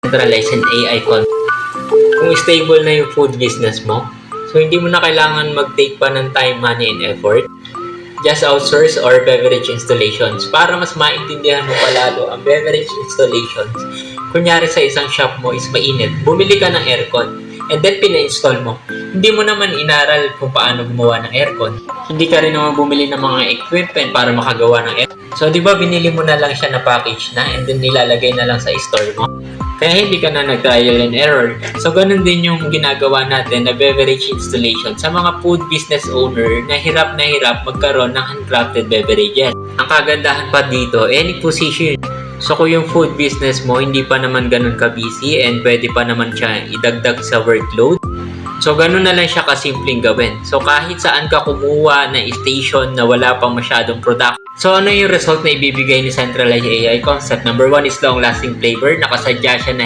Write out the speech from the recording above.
centralized and AI content. Kung stable na yung food business mo, so hindi mo na kailangan mag-take pa ng time, money, and effort. Just outsource or beverage installations para mas maintindihan mo palalo ang beverage installations. Kunyari sa isang shop mo is mainit, bumili ka ng aircon and then pina-install mo. Hindi mo naman inaral kung paano gumawa ng aircon. Hindi ka rin naman bumili ng mga equipment para makagawa ng aircon. So, di ba binili mo na lang siya na package na and then nilalagay na lang sa store mo? Kaya hindi ka na nag-trial and error. So, ganun din yung ginagawa natin na beverage installation sa mga food business owner na hirap magkaroon ng handcrafted beverages. Ang kagandahan pa dito, any position. So, kung yung food business mo hindi pa naman ganun ka-busy and pwede pa naman siya idagdag sa workload, so, ganun na lang siya kasimpleng gawin. So, kahit saan ka kumuha na station na wala pang masyadong product. So, ano yung result na ibibigay ni Centralized AI Concept? Number 1 is long-lasting flavor. Nakasadya siya na